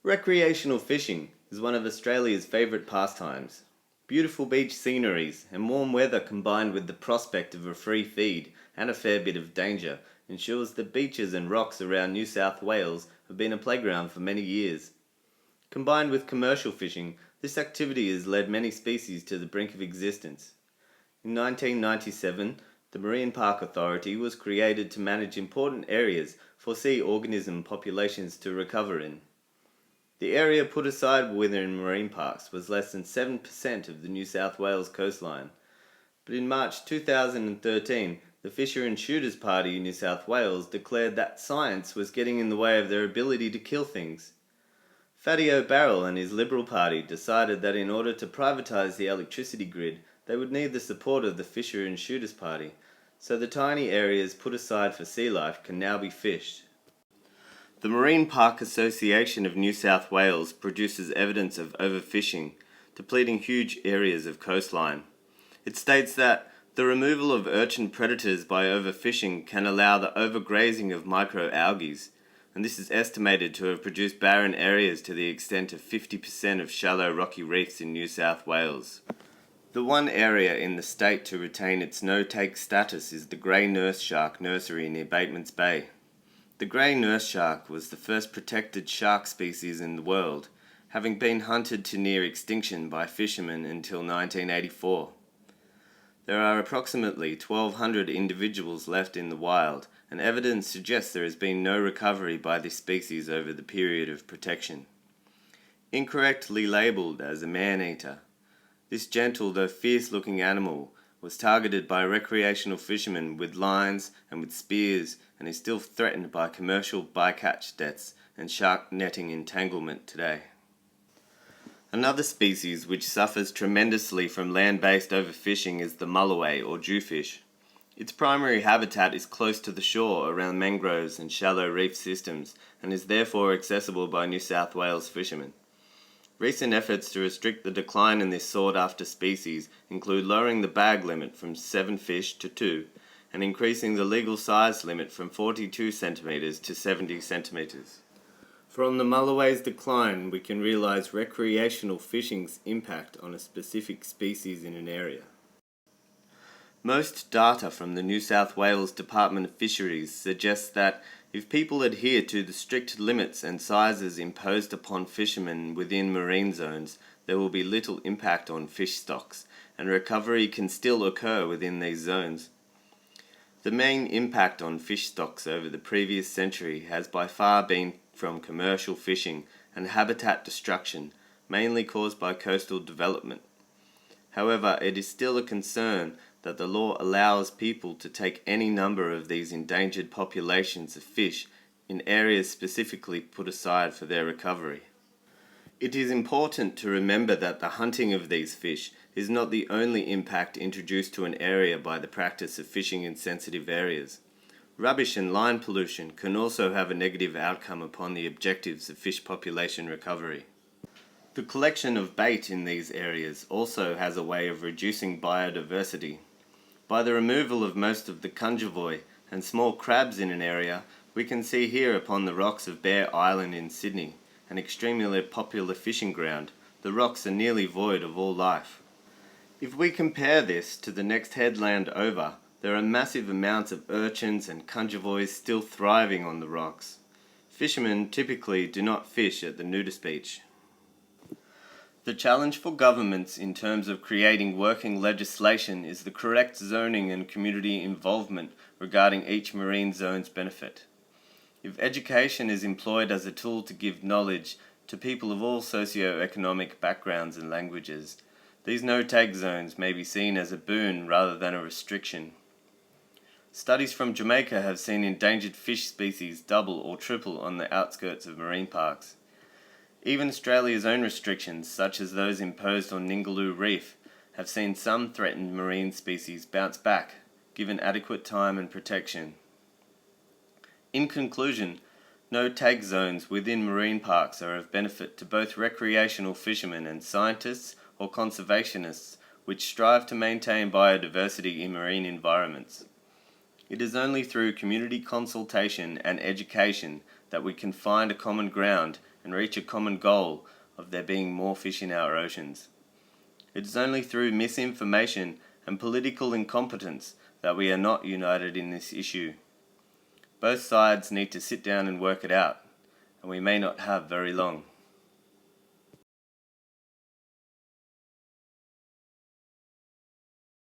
Recreational fishing is one of Australia's favourite pastimes. Beautiful beach sceneries and warm weather combined with the prospect of a free feed and a fair bit of danger ensures that beaches and rocks around New South Wales have been a playground for many years. Combined with commercial fishing, this activity has led many species to the brink of existence. In 1997, the Marine Park Authority was created to manage important areas for sea organism populations to recover in. The area put aside within marine parks was less than 7% of the New South Wales coastline, but in March 2013, the Fisher and Shooters Party in New South Wales declared that science was getting in the way of their ability to kill things. Fatty O'Barrell and his Liberal Party decided that in order to privatise the electricity grid, they would need the support of the Fisher and Shooters Party, so the tiny areas put aside for sea life can now be fished. The Marine Park Association of New South Wales produces evidence of overfishing, depleting huge areas of coastline. It states that the removal of urchin predators by overfishing can allow the overgrazing of microalgae, and this is estimated to have produced barren areas to the extent of 50% of shallow rocky reefs in New South Wales. The one area in the state to retain its no-take status is the grey nurse shark nursery near Batemans Bay. The grey nurse shark was the first protected shark species in the world, having been hunted to near extinction by fishermen until 1984. There are approximately 1,200 individuals left in the wild, and evidence suggests there has been no recovery by this species over the period of protection. Incorrectly labelled as a man-eater, this gentle though fierce-looking animal was targeted by recreational fishermen with lines and with spears and is still threatened by commercial bycatch nets and shark netting entanglement today. Another species which suffers tremendously from land-based overfishing is the mulloway or jewfish. Its primary habitat is close to the shore around mangroves and shallow reef systems and is therefore accessible by New South Wales fishermen. Recent efforts to restrict the decline in this sought-after species include lowering the bag limit from 7 fish to 2 and increasing the legal size limit from 42 centimetres to 70 centimetres. From the mulloway's decline, we can realise recreational fishing's impact on a specific species in an area. Most data from the New South Wales Department of Fisheries suggests that if people adhere to the strict limits and sizes imposed upon fishermen within marine zones, there will be little impact on fish stocks, and recovery can still occur within these zones. The main impact on fish stocks over the previous century has by far been from commercial fishing and habitat destruction, mainly caused by coastal development. However, it is still a concern that the law allows people to take any number of these endangered populations of fish in areas specifically put aside for their recovery. It is important to remember that the hunting of these fish is not the only impact introduced to an area by the practice of fishing in sensitive areas. Rubbish and line pollution can also have a negative outcome upon the objectives of fish population recovery. The collection of bait in these areas also has a way of reducing biodiversity. By the removal of most of the conjovoy and small crabs in an area, we can see here upon the rocks of Bear Island in Sydney, an extremely popular fishing ground, the rocks are nearly void of all life. If we compare this to the next headland over, there are massive amounts of urchins and conjovoys still thriving on the rocks. Fishermen typically do not fish at the nudist beach. The challenge for governments in terms of creating working legislation is the correct zoning and community involvement regarding each marine zone's benefit. If education is employed as a tool to give knowledge to people of all socio-economic backgrounds and languages, these no-take zones may be seen as a boon rather than a restriction. Studies from Jamaica have seen endangered fish species double or triple on the outskirts of marine parks. Even Australia's own restrictions, such as those imposed on Ningaloo Reef, have seen some threatened marine species bounce back, given adequate time and protection. In conclusion, no-take zones within marine parks are of benefit to both recreational fishermen and scientists or conservationists which strive to maintain biodiversity in marine environments. It is only through community consultation and education that we can find a common ground and reach a common goal of there being more fish in our oceans. It is only through misinformation and political incompetence that we are not united in this issue. Both sides need to sit down and work it out, and we may not have very long.